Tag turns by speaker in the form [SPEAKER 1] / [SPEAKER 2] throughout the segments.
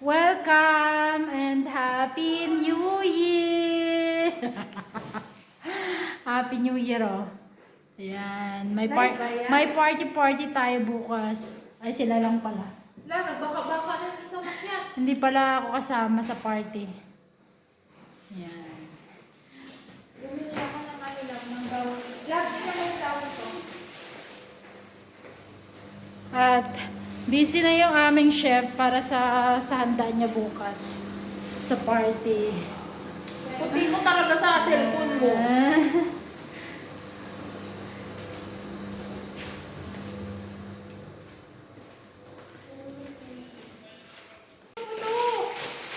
[SPEAKER 1] Welcome and Happy New Year! Happy New Year, oh. Ayan. May party tayo bukas. Ay, sila lang pala.
[SPEAKER 2] Nagbaka-baka na yung isang makyat.
[SPEAKER 1] Hindi pala ako kasama sa party. Ayan.
[SPEAKER 2] Bumili ako ng ano lang, ng bawang. Lagi naman yung tawag ko.
[SPEAKER 1] At busy na yung aming chef para sa handa niya bukas. Sa party.
[SPEAKER 2] Puti ko talaga sa cellphone mo.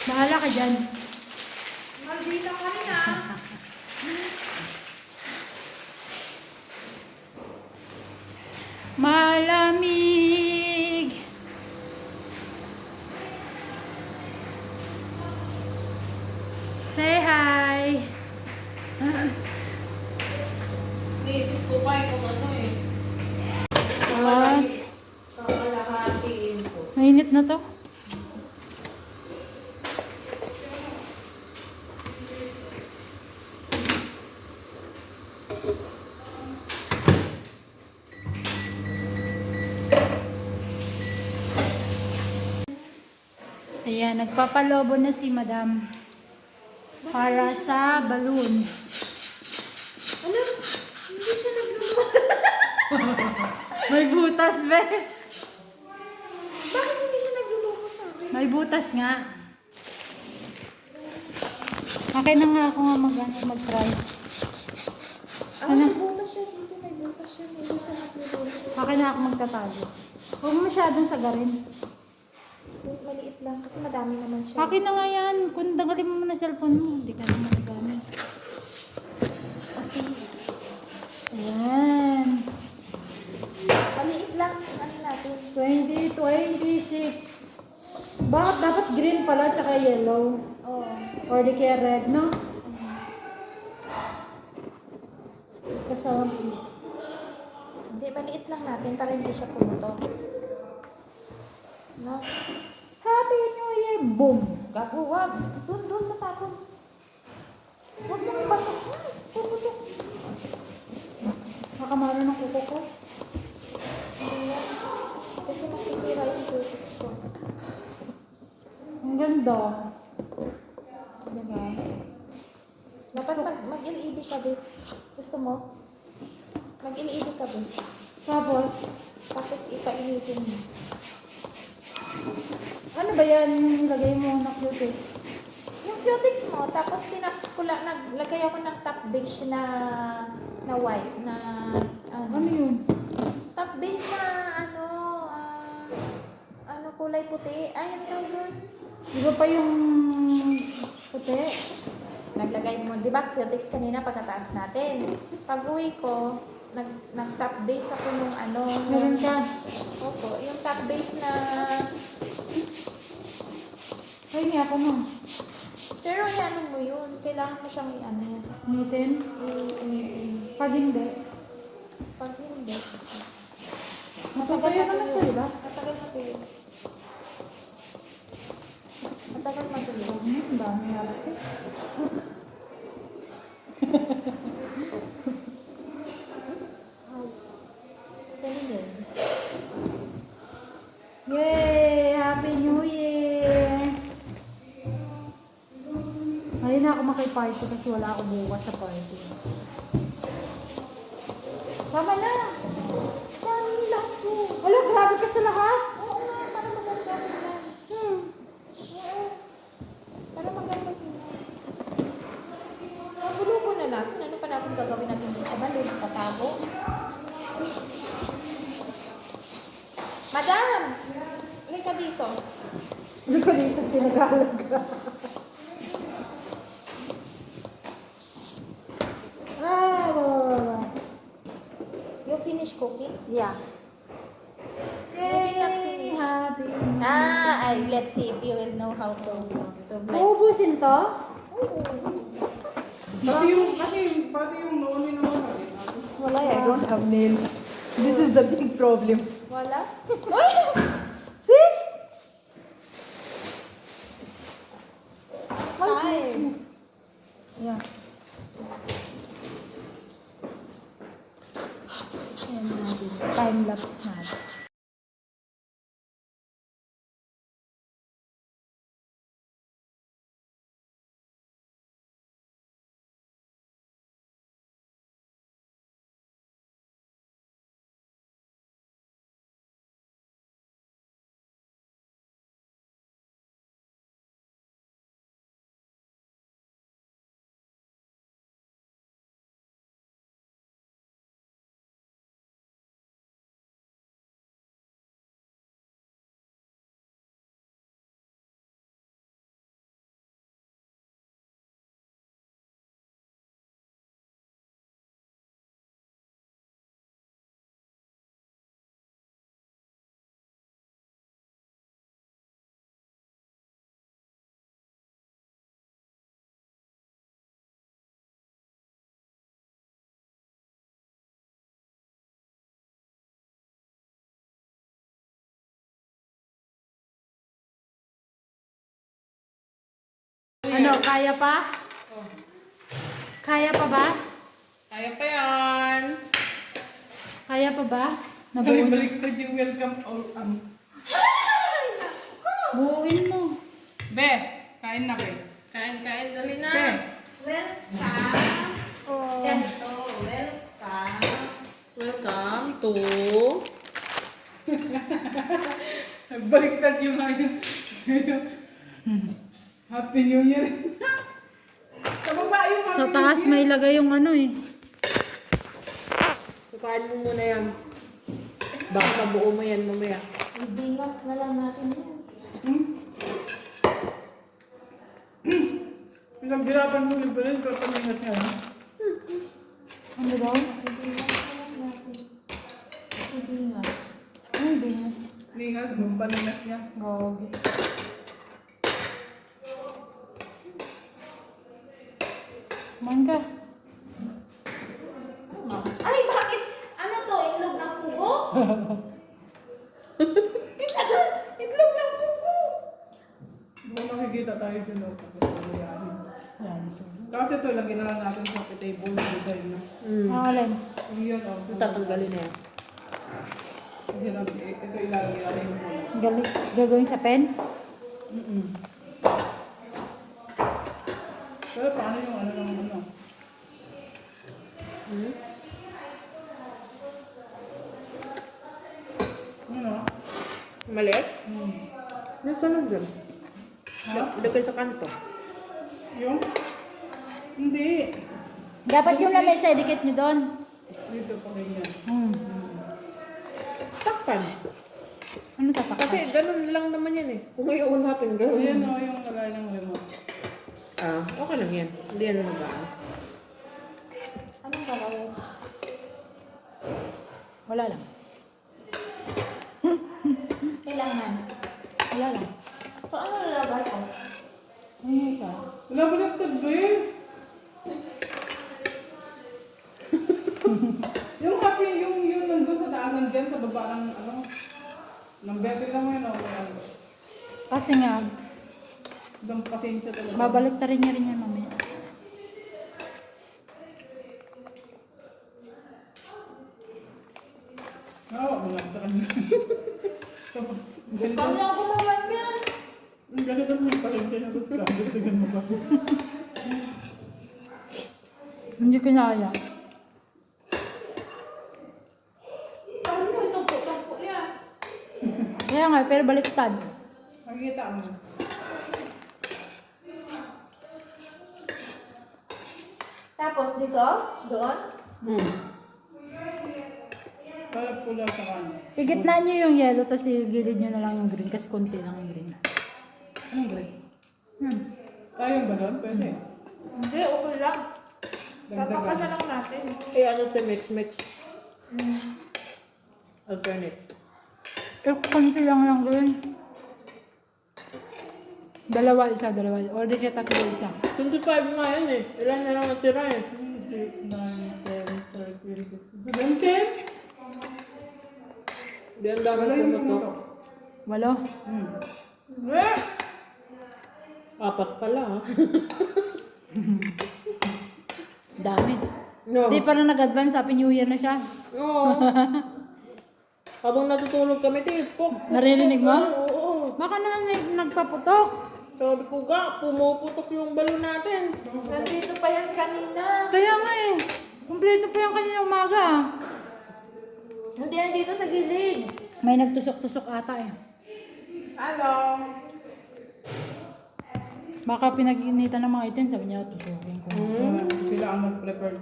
[SPEAKER 1] Bahala ka dyan.
[SPEAKER 2] Maldita ka rin ah.
[SPEAKER 1] Malamig. Say hi.
[SPEAKER 2] Naisip ko pa eh kung ano eh.
[SPEAKER 1] Ah,
[SPEAKER 2] Kakalahatiin ko.
[SPEAKER 1] mainit na to. Ayan, nagpapalobo na si Madam para sa balloon.
[SPEAKER 2] Ano? Hindi siya nagluluto.
[SPEAKER 1] May butas, be.
[SPEAKER 2] Bakit hindi siya nagluluto sa akin?
[SPEAKER 1] May butas nga. Akin na nga ako nga mag-try.
[SPEAKER 2] Sa butas siya. Dito may butas siya. Hindi siya nagluluto.
[SPEAKER 1] Akin na ako magtatago. Huwag mo masyadong sagarin.
[SPEAKER 2] Maliit lang kasi madami naman siya.
[SPEAKER 1] Akin na nga yan. Kung dangalin mo muna cellphone mo, hindi ka naman nagamit.
[SPEAKER 2] Kasi
[SPEAKER 1] Ayan.
[SPEAKER 2] maliit lang. Ano natin?
[SPEAKER 1] 2026. Bakit dapat green pala tsaka yellow?
[SPEAKER 2] Oo.
[SPEAKER 1] Or di kaya red, no? Kasama.
[SPEAKER 2] Hindi, maliit lang natin para hindi siya pumutok. No?
[SPEAKER 1] Happy New Year! Boom!
[SPEAKER 2] Gago, wag. Doon matapon. Huwag mong ibato. Pumutok.
[SPEAKER 1] Makamaro ng kuko ko.
[SPEAKER 2] Hindi yan. Kasi nasisira yung toothpicks ko.
[SPEAKER 1] Ang ganda. Diba?
[SPEAKER 2] Dapat mag-LED ka, babe. Gusto mo? Mag-LED ka, babe.
[SPEAKER 1] Tapos,
[SPEAKER 2] Tapos ipainitin mo.
[SPEAKER 1] ano ba yan yung lagay mo na cutex?
[SPEAKER 2] Yung cutex mo, tapos naglagay ako ng top base na white na
[SPEAKER 1] Ano yun?
[SPEAKER 2] top base na kulay puti. Ay, ano tawag yun?
[SPEAKER 1] Di ba pa yung puti?
[SPEAKER 2] Naglagay mo, di ba, cutex kanina pagkataas natin. Pag uwi ko, nag-top base ako nung
[SPEAKER 1] Meron ka?
[SPEAKER 2] Opo, yung top base na,
[SPEAKER 1] Ay, may ako mo.
[SPEAKER 2] pero ano mo yun, kailangan mo siyang
[SPEAKER 1] Ngitin? Pag hindi.
[SPEAKER 2] pag hindi.
[SPEAKER 1] Matagal naman siya, di ba?
[SPEAKER 2] Matagal matuloy. Matagal matuloy.
[SPEAKER 1] Ang dami halat eh.
[SPEAKER 2] Ganun yun.
[SPEAKER 1] Yay! Happy New Year! Ngayon na ako makiparte kasi wala ako bukas sa party. Tama na!
[SPEAKER 2] Dami lahat po.
[SPEAKER 1] Wala, grabe ka sa lahat!
[SPEAKER 2] Oo nga, para maganda tingnan. Oo. Para maganda tingnan. Magulo ko na natin. Ano pa natin gagawin natin sa balon? Patago? Madam! Halika dito.
[SPEAKER 1] Hindi ko dito pinag-aalaga. Wala.
[SPEAKER 2] You finish cooking?
[SPEAKER 1] Yeah.
[SPEAKER 2] Maybe not
[SPEAKER 1] Yay!
[SPEAKER 2] finish.
[SPEAKER 1] Happy New Year!
[SPEAKER 2] Let's see if you will know how to blend.
[SPEAKER 1] Uubusin to?
[SPEAKER 2] Oo.
[SPEAKER 3] Pati yung noon naman natin.
[SPEAKER 1] Wala, I don't have nails. This is the big problem.
[SPEAKER 2] Wala?
[SPEAKER 1] See? laps natin. Ano, kaya pa? Kaya pa ba?
[SPEAKER 3] Kaya pa yan.
[SPEAKER 1] Kaya pa ba? Nabuo niyo?
[SPEAKER 3] Balik-balik yung welcome all.
[SPEAKER 1] Buuin mo.
[SPEAKER 3] Be, kain na be.
[SPEAKER 4] Kain, dali na.
[SPEAKER 3] Be.
[SPEAKER 4] Welcome.
[SPEAKER 1] Oh.
[SPEAKER 4] Ganito, welcome. Welcome to...
[SPEAKER 3] Baliktad yung ngayon. Happy New Year. Sa baba yung Happy
[SPEAKER 1] Sa
[SPEAKER 3] New
[SPEAKER 1] taas
[SPEAKER 3] Year.
[SPEAKER 1] may lagay yung ano eh.
[SPEAKER 4] Sukain mo muna yan. Baka mabuo mo yan mamaya.
[SPEAKER 2] Ibingas na lang natin yan.
[SPEAKER 3] Pinaghirapan mo yung balin, papaningat niya.
[SPEAKER 1] Ano daw?
[SPEAKER 2] Ibingas na lang natin. Ibingas.
[SPEAKER 1] Ano hindi mo?
[SPEAKER 3] Ningas, papaningat niya.
[SPEAKER 1] Gagi. Kumain ka.
[SPEAKER 2] Ay, bakit? Ano to? Itlog ng pugo? Itlog ng pugo!
[SPEAKER 3] Kung makikita tayo dyan, no?
[SPEAKER 1] Yan.
[SPEAKER 3] Kasi ito, lagyan na lang natin sa table na design na.
[SPEAKER 1] Ang alin?
[SPEAKER 3] Iyan, oh.
[SPEAKER 4] Tatanggalin na yan.
[SPEAKER 3] Kasi ito ilalagay natin yung bowl.
[SPEAKER 1] Galing. Gagawin sa pen?
[SPEAKER 3] Pero paano yung ano ng ano? Ano?
[SPEAKER 4] Maliit? Nasa lang dyan.
[SPEAKER 3] Ha?
[SPEAKER 4] Lagay sa kanto.
[SPEAKER 3] Yung? Hindi.
[SPEAKER 1] Dapat yung lamesa, dikit nyo doon.
[SPEAKER 3] Dito pa ganyan.
[SPEAKER 4] Takpan.
[SPEAKER 1] Ano tatak?
[SPEAKER 4] Kasi ganun lang naman yan eh. Kung ngayon natin, ganun.
[SPEAKER 3] Ayan o, yung lagay ng remote.
[SPEAKER 4] Ah, okay lang yan. Hindi yan naman.
[SPEAKER 2] Anong gagawin?
[SPEAKER 1] Wala lang.
[SPEAKER 2] Kailangan.
[SPEAKER 1] Wala lang.
[SPEAKER 2] Paano lalabay ko?
[SPEAKER 1] Ano ka?
[SPEAKER 3] Wala ba nagtad ba eh? Yung happy, yung nandun sa taas, nandyan sa baba ng ano, ng bete lang mo yun o.
[SPEAKER 1] Kasi nga,
[SPEAKER 3] Ang pasensya talaga.
[SPEAKER 1] babalik ta rin niya rin yan mamaya.
[SPEAKER 3] Nawa mo lang sa kanya. Ganito.
[SPEAKER 2] Paano ako gumawa yan?
[SPEAKER 3] Ang ganito yung pasensya na gusto ka. Gusto ka mo ba?
[SPEAKER 1] Hindi kinaya.
[SPEAKER 2] Paano mo itong puto yan?
[SPEAKER 1] Kaya nga, pero baliktad.
[SPEAKER 3] Makikita mo.
[SPEAKER 2] Tapos dito? Doon?
[SPEAKER 3] Para pula sa kanya.
[SPEAKER 1] Igitnaan nyo yung yellow, tapos gilid nyo na lang yung green, kasi konti lang yung green.
[SPEAKER 3] Anong gray? Yung balon? Pwede.
[SPEAKER 2] Hindi, okay lang.
[SPEAKER 3] Dagdagan.
[SPEAKER 2] Tapakan na lang natin.
[SPEAKER 4] Eh, ano to mix? Alternate.
[SPEAKER 1] Eh, konti lang yung green. Dalawa, isa. Or di kaya tatlo, isa.
[SPEAKER 4] 25 nga yan eh. Ilan na lang natira eh.
[SPEAKER 3] 6, 9, 10, 12, 13, 17?
[SPEAKER 4] Di ang dami
[SPEAKER 3] Wala yung
[SPEAKER 4] pumutok.
[SPEAKER 3] pumutok.
[SPEAKER 1] Walo.
[SPEAKER 3] Eh!
[SPEAKER 4] 4 pala ha.
[SPEAKER 1] Dami.
[SPEAKER 4] No.
[SPEAKER 1] Di pa na nag-advance, happy new year na siya.
[SPEAKER 4] Oo. Habang natutulog kami, tipok.
[SPEAKER 1] Naririnig mo?
[SPEAKER 4] Oo.
[SPEAKER 1] Baka naman may nagpaputok.
[SPEAKER 4] Sabi ko ga, pumuputok yung balon natin.
[SPEAKER 2] Nandito pa yan kanina.
[SPEAKER 1] Kaya nga eh. Kumpleto pa yung kanina umaga.
[SPEAKER 2] Hindi yan dito sa gilid.
[SPEAKER 1] May nagtusok-tusok ata eh.
[SPEAKER 3] Hello.
[SPEAKER 1] Baka pinag-initan ng mga itim, sabi niya, tusukin ko.
[SPEAKER 3] Sila ang mag-prepare.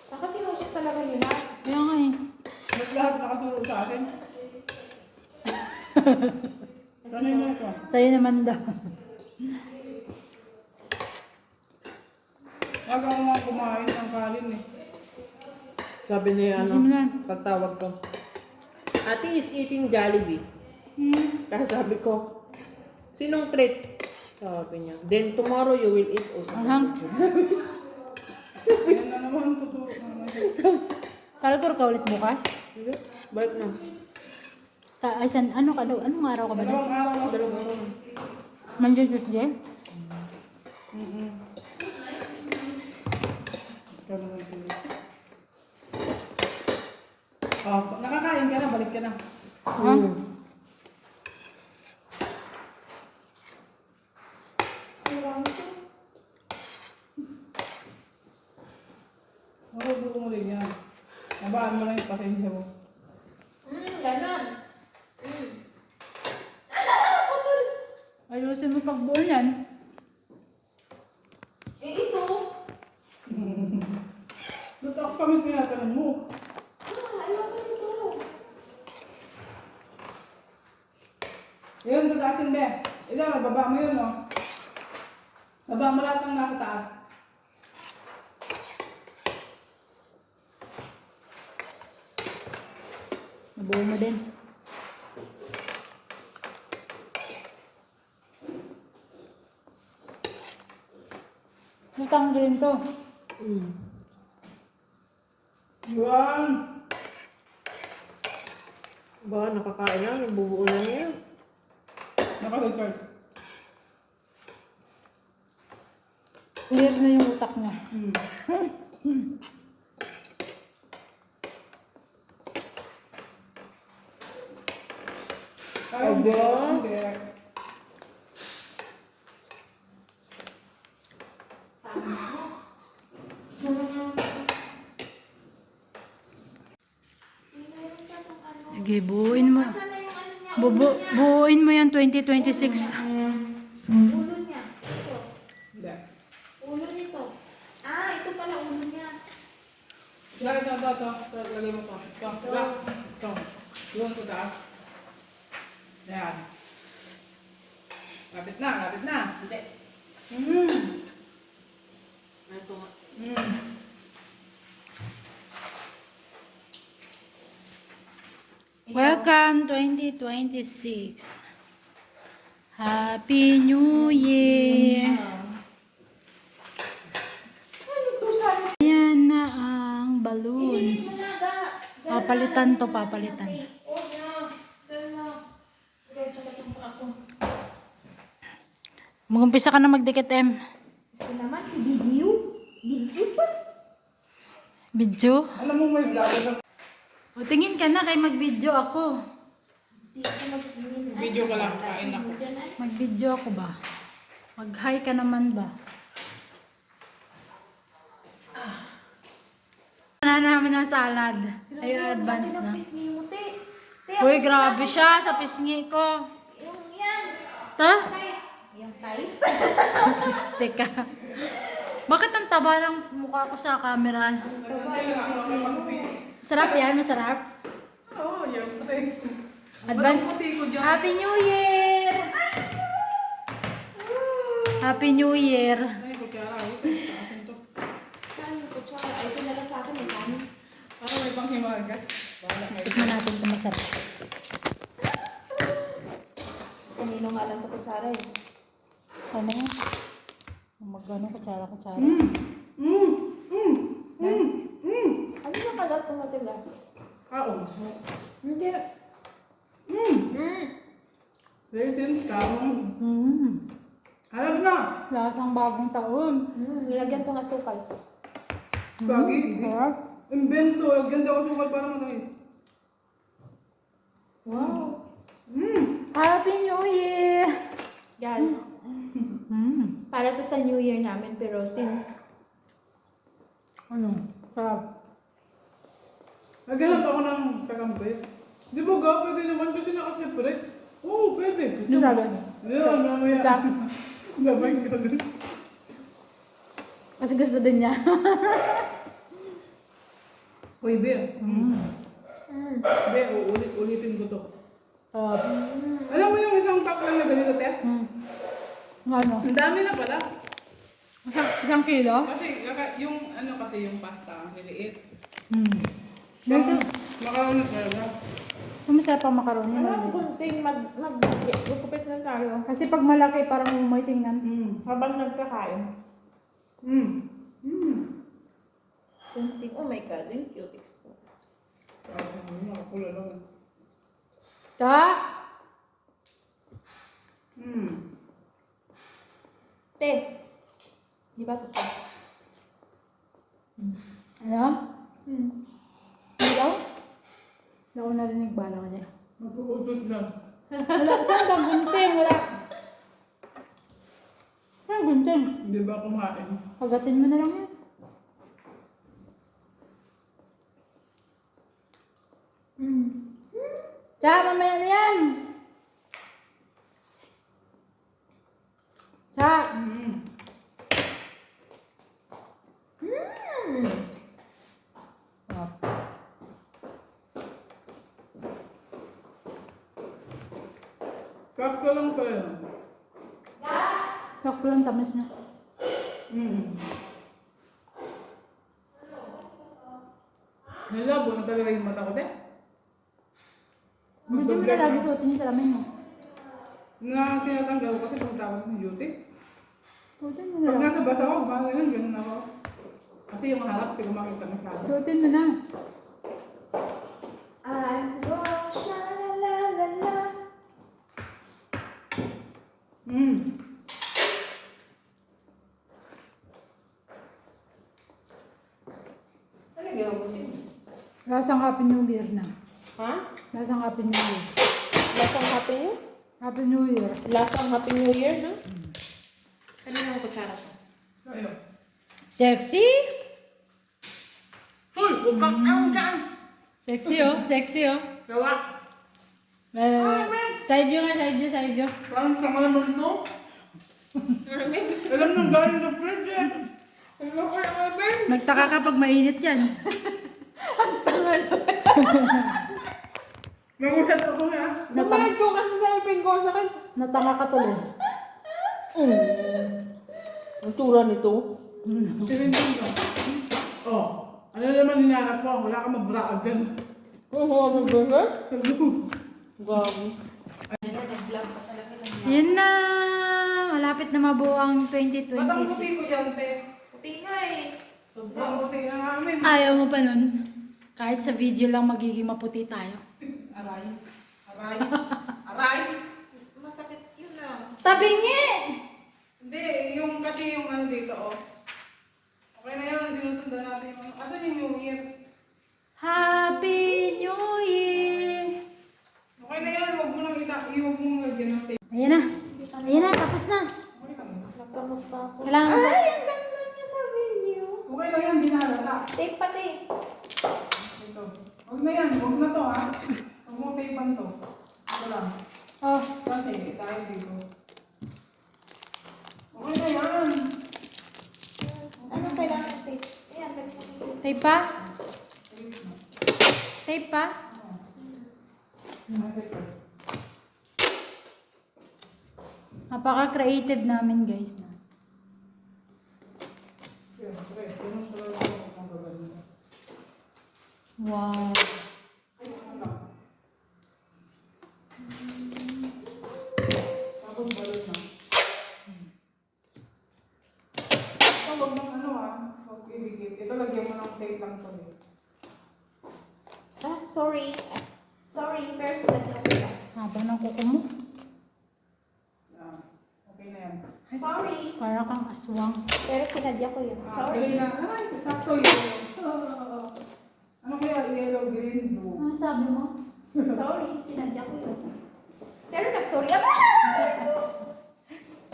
[SPEAKER 2] Baka tinusok talaga yun ha.
[SPEAKER 1] Kaya nga eh.
[SPEAKER 3] Mas lahat nakaturo sa akin. Sanay mo ito.
[SPEAKER 1] Sa'yo naman daw.
[SPEAKER 3] Wag ako mga kumain ng kalin eh.
[SPEAKER 4] Sabi niya,
[SPEAKER 1] Hindi mo na.
[SPEAKER 4] pagtawag ko. Ate is eating Jollibee. Kaya sabi ko, sinong treat? Sabi niya. Then tomorrow you will eat also.
[SPEAKER 1] Ahang.
[SPEAKER 3] Yan na naman, tuturo naman.
[SPEAKER 1] Salpur ka ulit bukas?
[SPEAKER 4] Hindi, balik na.
[SPEAKER 1] Anong araw ka ba na?
[SPEAKER 3] Dalawang araw na.
[SPEAKER 4] Dalawang araw na.
[SPEAKER 1] Monday, Tuesday?
[SPEAKER 3] Oh, nakakain ka na, balik ka na.
[SPEAKER 1] Ha?
[SPEAKER 3] Makukuha mo rin yan. Nabaan mo lang yung pasensya mo.
[SPEAKER 2] Ganon.
[SPEAKER 1] Ayusin mo pagbuo yan.
[SPEAKER 2] Eh ito.
[SPEAKER 3] Ba't ako kami tinatanong mo?
[SPEAKER 2] Ayoko nito.
[SPEAKER 3] Yun, sa taasin, be. Ito, baba mo yun, no? Baba mo lahat ng nasa taas.
[SPEAKER 1] Nabuo mo din. Utang din to.
[SPEAKER 3] Yun.
[SPEAKER 4] Ba, nakakain na, nabubuo na niya.
[SPEAKER 3] Naka-record.
[SPEAKER 1] Clear na yung utak niya.
[SPEAKER 3] Ay, hindi. Hindi.
[SPEAKER 1] Sige, buuin mo.
[SPEAKER 2] Sana yung ano niya.
[SPEAKER 1] Buuin mo yan 2026.
[SPEAKER 2] Ulo niya. Ito.
[SPEAKER 3] Hindi.
[SPEAKER 2] Ulo nito. Ah, ito pala ulo niya.
[SPEAKER 3] Ito. Lagay mo to. Ito. Yun, sa taas. Ayan. Lapit na.
[SPEAKER 4] Hindi. Ito nga.
[SPEAKER 1] Welcome 2026. Happy New Year.
[SPEAKER 2] Ano to sana?
[SPEAKER 1] Ayan na ang balloons. Papalitan to, papalitan.
[SPEAKER 2] Oh, na. Gano'n. Gano'n sa katong ako.
[SPEAKER 1] Mag-umpisa ka na magdikit, M.
[SPEAKER 2] Ito naman si Video. Video pa.
[SPEAKER 1] Video?
[SPEAKER 3] Alam mo, may vlogger.
[SPEAKER 1] O, tingin ka na kay mag-video ako.
[SPEAKER 2] Hindi ko mag-video.
[SPEAKER 3] Video ka lang, kain ako.
[SPEAKER 1] Mag-video ako ba? Mag-hi ka naman ba? Na namin ang salad. Ay, advance na.
[SPEAKER 2] Pisngi mo, te. Te,
[SPEAKER 1] Uy, grabe siya sa pisngi ko.
[SPEAKER 2] yung yan.
[SPEAKER 1] Ta?
[SPEAKER 2] Yung type.
[SPEAKER 1] Kiste ka. Bakit ang taba ng mukha ko sa camera? Masarap yan, masarap.
[SPEAKER 3] Oo, yun. Kasi,
[SPEAKER 1] Advance.
[SPEAKER 3] puti ko dyan.
[SPEAKER 1] Happy New Year! Happy New Year!
[SPEAKER 3] Ay, kutsara. Akin to.
[SPEAKER 2] Saan yung kutsara? Ay, pinala sa akin. Kanin.
[SPEAKER 3] Para may panghimagas. Bahala kayo.
[SPEAKER 1] Tikman natin kung masarap.
[SPEAKER 2] Kanino nga lang ito kutsara eh.
[SPEAKER 1] Ano yan? Magano, kutsara-kutsara.
[SPEAKER 2] Ano yung kagat kung matigas?
[SPEAKER 3] Oo.
[SPEAKER 2] Hindi.
[SPEAKER 3] Raisins, kamong. Alam na.
[SPEAKER 1] Lasang bagong taon.
[SPEAKER 2] Nilagyan ko ng asukal.
[SPEAKER 3] Gagi.
[SPEAKER 1] Sarap.
[SPEAKER 3] Invento. Lagyan daw ako sukal para matamis.
[SPEAKER 2] Wow.
[SPEAKER 1] Happy New Year!
[SPEAKER 2] Guys,
[SPEAKER 1] Mm.
[SPEAKER 2] para to sa New Year namin, pero since
[SPEAKER 1] Ano? Sarap.
[SPEAKER 3] Naghanap ako ng kakampi. Di ba ga? Pwede naman kasi nakaseparate. Oo, pwede.
[SPEAKER 1] Ano sabi?
[SPEAKER 3] Yun, mamaya. Gabay ka din.
[SPEAKER 1] Kasi gusto din niya.
[SPEAKER 3] Uy, Be. Be, ulitin ko to. Alam mo yung isang pack lang na ganito, te?
[SPEAKER 1] Ano?
[SPEAKER 3] Ang dami na pala.
[SPEAKER 1] Isang kilo?
[SPEAKER 3] Kasi yung ano kasi yung pasta, ang liliit.
[SPEAKER 1] Dito.
[SPEAKER 3] Makaunat talaga.
[SPEAKER 1] Masarap ang macaroni.
[SPEAKER 2] ano, kunting magkupit na tayo.
[SPEAKER 1] Kasi pag malaki, parang umay tingnan.
[SPEAKER 2] Habang nagkakain. Kunting, oh my God, yung cuties ko.
[SPEAKER 3] Nakapula lang.
[SPEAKER 1] Ta?
[SPEAKER 2] Te, di ba ito?
[SPEAKER 1] Ano? Ano daw? Hindi ako narinig bala ko niya.
[SPEAKER 3] Mag-uutos lang.
[SPEAKER 1] Wala. Saan bang gunting? Wala. Saan gunting?
[SPEAKER 3] Hindi ba kumain?
[SPEAKER 1] Pagatin mo na lang yan. Tsaka mamaya na yan. Tsaka.
[SPEAKER 3] Sakto lang pala yun.
[SPEAKER 1] Sakto lang tamis na.
[SPEAKER 3] Nalabo na talaga yung mata ko, te.
[SPEAKER 1] Hindi mo na lagi suotin yung salamin mo.
[SPEAKER 3] Na tinatanggal ko kasi pagtawag ng duty.
[SPEAKER 1] Suotin mo na
[SPEAKER 3] Pag
[SPEAKER 1] lang.
[SPEAKER 3] nasa basa ko, parang ganun ako. Kasi yung harap, hindi ko makita masyado.
[SPEAKER 1] Suotin mo na.
[SPEAKER 2] I'm so sha-la-la-la-la.
[SPEAKER 3] Talaga ako din.
[SPEAKER 1] Lasang Happy New Year na.
[SPEAKER 4] Ha?
[SPEAKER 1] Lasang Happy New Year.
[SPEAKER 4] Lasang Happy New?
[SPEAKER 1] Happy New Year.
[SPEAKER 4] Lasang Happy New Year, no? Kanina ang kutsara ko.
[SPEAKER 3] Ayun.
[SPEAKER 1] Sexy?
[SPEAKER 4] Hoy, huwag kang ang dyan!
[SPEAKER 1] Sexy oh. Sexy oh.
[SPEAKER 4] Gawa!
[SPEAKER 1] Side view nga, side view, side view.
[SPEAKER 3] Parang tanga naman to. Alam nang galing sa fridge eh.
[SPEAKER 4] Ano ka na nga, Ben?
[SPEAKER 1] Nagtaka ka pag mainit yan.
[SPEAKER 3] Nagulat ako ha.
[SPEAKER 4] Naman ko kasi sa ipin ko sa akin.
[SPEAKER 1] Natanga ka tuloy.
[SPEAKER 4] Ang tura nito.
[SPEAKER 3] Sinindin ko. Oh, ano naman hinanap mo? Wala ka mag-braag dyan.
[SPEAKER 4] Oo, ano ba ba? Gabi.
[SPEAKER 1] Yun na. Malapit na mabuo ang
[SPEAKER 3] Batang puti
[SPEAKER 1] 2026.
[SPEAKER 3] ko yan, te.
[SPEAKER 2] Puti nga eh.
[SPEAKER 3] Sobrang puti na namin.
[SPEAKER 1] Ayaw mo pa nun. Kahit sa video lang magiging maputi tayo.
[SPEAKER 3] Aray. Aray. Aray.
[SPEAKER 2] Masakit yun ah.
[SPEAKER 1] Tabingi!
[SPEAKER 3] Hindi, yung kasi yung ano dito, oh. Okay na yun, sinusundan natin yung ano. Asan yung New Year?
[SPEAKER 1] Happy New Year!
[SPEAKER 3] Okay na yan, huwag mo nang huwag mo lagyan ng tape.
[SPEAKER 1] Ayan na. Ayan na, tapos na.
[SPEAKER 3] Okay lang.
[SPEAKER 2] Nagkamot pa ako.
[SPEAKER 1] Kailangan ba?
[SPEAKER 2] Ay, ang ganda niya sa video.
[SPEAKER 3] Okay lang yan, dinalata.
[SPEAKER 2] Take pati.
[SPEAKER 3] Ito. Huwag na yan, huwag na to ha. Huwag mo tapean to. Ito lang.
[SPEAKER 1] Oh,
[SPEAKER 3] Kasi tayo dito. Okay na yan.
[SPEAKER 2] Anong kailangan ng tape? Ayan,
[SPEAKER 1] tape pa? Tape pa? Napaka-creative namin guys.
[SPEAKER 3] Siyempre, ganun talaga ako kung gagawin.
[SPEAKER 1] Wow.
[SPEAKER 3] Tapos balot na. Ito, huwag mong ano ha. Huwag iligit. Ito, lagyan mo ng tape lang to.
[SPEAKER 2] Ah, sorry. Sorry, pero sila lang pala.
[SPEAKER 1] Haba ng kuko mo.
[SPEAKER 3] Yan. Okay na yan.
[SPEAKER 2] Sorry.
[SPEAKER 1] Para kang aswang.
[SPEAKER 2] Pero sinadya ko yun.
[SPEAKER 3] Dali
[SPEAKER 2] Sorry.
[SPEAKER 3] na. Ay, sakto yun. yellow, green, blue.
[SPEAKER 1] Ano sabi mo?
[SPEAKER 2] Sorry, sinadya ko yun. Pero nag-sorry ako.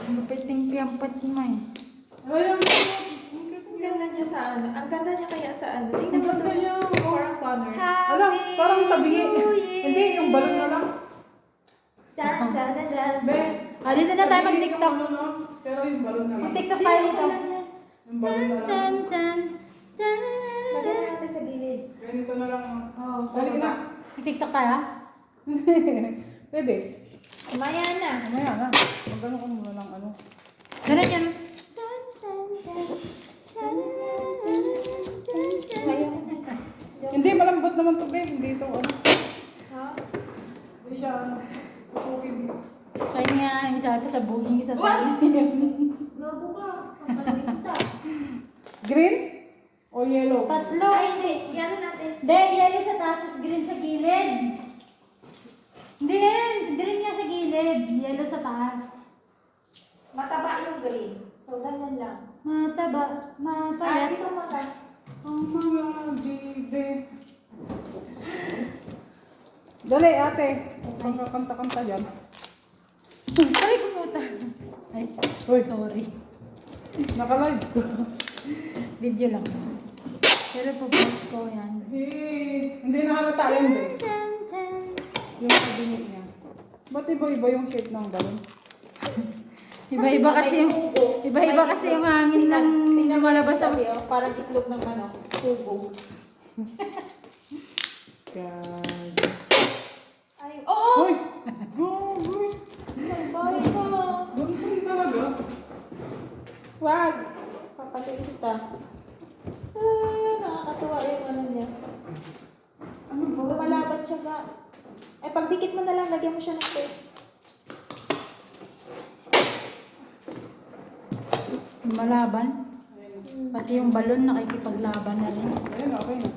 [SPEAKER 1] Mapiting piyampot mo eh.
[SPEAKER 3] Ayun,
[SPEAKER 2] Ang ganda niya sa ano. Ang ganda niya kaya sa ano. Tingnan mo
[SPEAKER 3] ganda
[SPEAKER 2] to.
[SPEAKER 3] niya.
[SPEAKER 2] Parang corner.
[SPEAKER 3] Alam, parang tabingi. Hindi, yung balon na lang.
[SPEAKER 2] Dan, dan, dan, dan.
[SPEAKER 3] Be,
[SPEAKER 1] Ah, dito na tayo
[SPEAKER 3] tabingi
[SPEAKER 1] mag-tiktok.
[SPEAKER 3] yung ano, no? Pero yung balon na lang.
[SPEAKER 1] Mag-tiktok tayo dito.
[SPEAKER 3] Yung balon na lang.
[SPEAKER 1] Tan, tan, tan.
[SPEAKER 2] Lagyan natin sa gilid.
[SPEAKER 3] Ganito na lang.
[SPEAKER 2] Oh,
[SPEAKER 3] Balik na.
[SPEAKER 1] Mag-tiktok tayo?
[SPEAKER 3] Pwede.
[SPEAKER 2] Maya na.
[SPEAKER 3] Mamaya na. Magano ko muna lang ano.
[SPEAKER 1] Ganun yan.
[SPEAKER 2] Maya na.
[SPEAKER 3] Hindi, malambot naman to, be. Hindi ito ano.
[SPEAKER 2] Ha?
[SPEAKER 3] Hindi siya ano. Tutukin.
[SPEAKER 1] Kaya nga, isa pa sa buging isa
[SPEAKER 2] What?
[SPEAKER 1] tayo.
[SPEAKER 2] Gago ka. Kapalawin kita.
[SPEAKER 3] Green o yellow?
[SPEAKER 1] Tatlo.
[SPEAKER 2] Ay, hindi. Yan natin.
[SPEAKER 1] Hindi, yellow sa taas, tas green sa gilid. Hindi yan, green nga sa gilid, yellow sa taas.
[SPEAKER 2] Mataba yung green. So, ganyan lang.
[SPEAKER 1] Mataba, mapayat.
[SPEAKER 2] Dito mo na.
[SPEAKER 3] Oh, mga bibe. Dali, ate. Magkakanta-kanta yan.
[SPEAKER 1] Ay, kumuta. Ay,
[SPEAKER 3] Uy,
[SPEAKER 1] sorry.
[SPEAKER 3] naka-live ko.
[SPEAKER 1] Video lang. Pero po-post ko yan.
[SPEAKER 3] Hey, hindi nakalata yun, be.
[SPEAKER 1] Tan, tan.
[SPEAKER 3] Yung kabinet niya. Ba't iba-iba yung shape ng balon?
[SPEAKER 1] Iba-iba kasi yung hangin ng lumalabas sa...
[SPEAKER 2] sabi, oh, parang itlog ng ano, tubo.
[SPEAKER 3] God.
[SPEAKER 2] Ay, oo!
[SPEAKER 3] Uy! Go, uy!
[SPEAKER 2] Sabay ka.
[SPEAKER 3] Ganun talaga.
[SPEAKER 2] Wag! Papatuloy kita. Ah, nakakatuwa yung ano niya.
[SPEAKER 3] Ano ba?
[SPEAKER 2] Lumalabat siya ga. Eh, pagdikit mo na lang, lagyan mo siya ng tape.
[SPEAKER 1] Lumalaban. Pati yung balon nakikipaglaban na rin.
[SPEAKER 3] Ayun, okay na.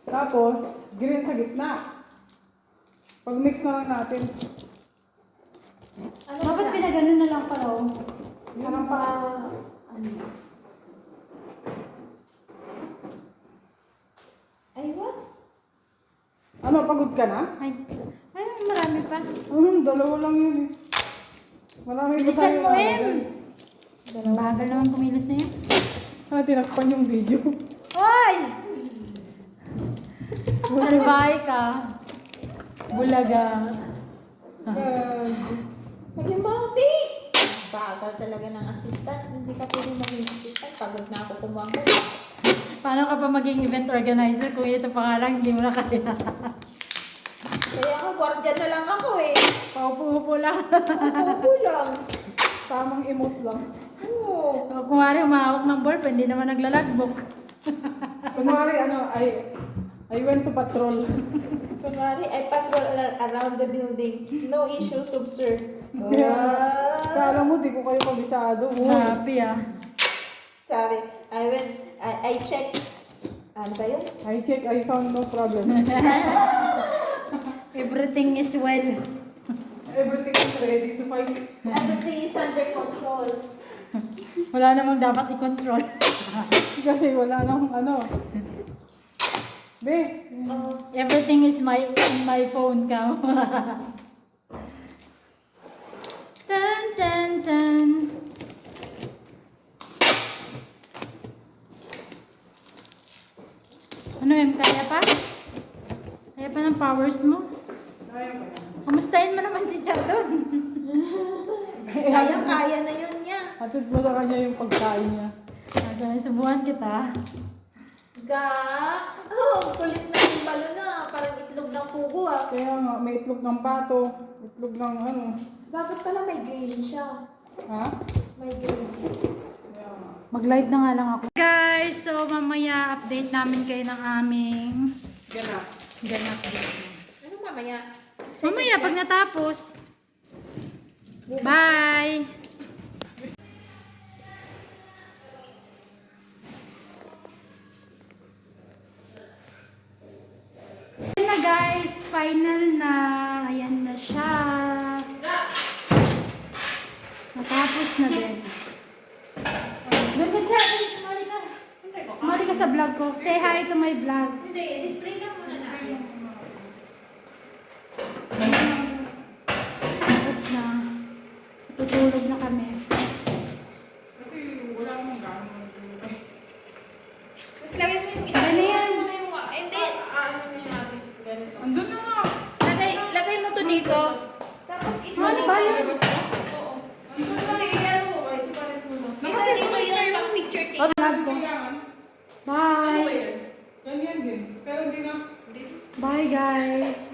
[SPEAKER 3] Tapos, green sa gitna. Pag-mix na lang natin.
[SPEAKER 2] Ano
[SPEAKER 1] Dapat
[SPEAKER 2] na?
[SPEAKER 1] pinaganon na lang pala oh.
[SPEAKER 3] Yun
[SPEAKER 1] Parang
[SPEAKER 3] ang
[SPEAKER 1] pa... Ano?
[SPEAKER 2] Ay, what?
[SPEAKER 3] Ano, pagod ka na?
[SPEAKER 1] Ay, marami pa.
[SPEAKER 3] Dalawa lang yun eh. Marami pa
[SPEAKER 1] Bilisan
[SPEAKER 3] tayo
[SPEAKER 1] mo,
[SPEAKER 3] na
[SPEAKER 1] Em.
[SPEAKER 3] agad.
[SPEAKER 1] Bagal naman kumilos na yan.
[SPEAKER 3] Ah, tinakpan yung video.
[SPEAKER 1] Hoy! Salbahe ka. Bulaga.
[SPEAKER 2] Naging bauti! Bagal talaga ng assistant. Hindi ka pwede maging assistant. Pagod na ako kumuha ko.
[SPEAKER 1] Paano ka pa maging event organizer kung ito pa nga lang, hindi mo na kaya.
[SPEAKER 2] Kaya ako, guardian na lang ako eh.
[SPEAKER 1] Paupo-upo lang.
[SPEAKER 2] Upo lang.
[SPEAKER 3] Tamang emote lang.
[SPEAKER 2] Oo.
[SPEAKER 1] Kung nga rin umahawak ng ballpen, hindi naman naglalagbok.
[SPEAKER 3] Kunwari, ano, I went to patrol.
[SPEAKER 2] Kunwari, I patrol around the building. No issues, sir.
[SPEAKER 3] Kaya, kala mo, di ko kayo kabisado.
[SPEAKER 1] Snappy ah.
[SPEAKER 2] Sabi, I checked. Ano ba yun?
[SPEAKER 3] I check, I found no problem.
[SPEAKER 1] Everything is well.
[SPEAKER 3] Everything is ready to fight.
[SPEAKER 2] Everything is under control.
[SPEAKER 1] Wala namang dapat i-control.
[SPEAKER 3] Kasi wala nang ano. Be,
[SPEAKER 1] Everything is in my phone ka. Tan tan tan. Ano yan? Kaya pa? Kaya pa ng powers mo?
[SPEAKER 3] kaya ba yan?
[SPEAKER 1] Kamustahin mo naman si Chadon.
[SPEAKER 2] Kaya na yun niya.
[SPEAKER 3] Hatid mo sa kanya yung pagkain niya.
[SPEAKER 1] Subuhan kita.
[SPEAKER 2] Ga! Oh, kulit na yung balon na. Parang itlog ng pugo ah.
[SPEAKER 3] Kaya nga, may itlog ng pato, itlog ng ano.
[SPEAKER 2] Dapat pala may green siya.
[SPEAKER 3] Ha?
[SPEAKER 2] May green.
[SPEAKER 3] Kaya nga.
[SPEAKER 1] Mag-live na nga lang ako. Guys, so mamaya update namin kayo ng aming
[SPEAKER 3] Ganap.
[SPEAKER 1] ganap.
[SPEAKER 2] Ano mamaya?
[SPEAKER 1] Mamaya, pag natapos. Bye! Ayan na guys, final na. Ayan na siya. Natapos na din. Doon ka, Charles. Mali ka. Mali ka sa vlog ko. Say hi to my vlog.
[SPEAKER 2] Hindi, display lang muna natin.
[SPEAKER 1] Tapos na. Tutulog na kami.
[SPEAKER 3] Kasi wala namang gano'n.
[SPEAKER 2] Tapos lagay mo yung isa.
[SPEAKER 1] Ano yan?
[SPEAKER 2] Hindi.
[SPEAKER 3] Andun na nga.
[SPEAKER 2] Lagay mo to dito. Tapos ito.
[SPEAKER 1] Ano ba yun?
[SPEAKER 2] Kasi dito yung pang picture tape.
[SPEAKER 1] Oh, vlog ko.
[SPEAKER 3] Kailangan.
[SPEAKER 1] Bye.
[SPEAKER 3] Ganyan din. Pero hindi na.
[SPEAKER 1] Bye guys.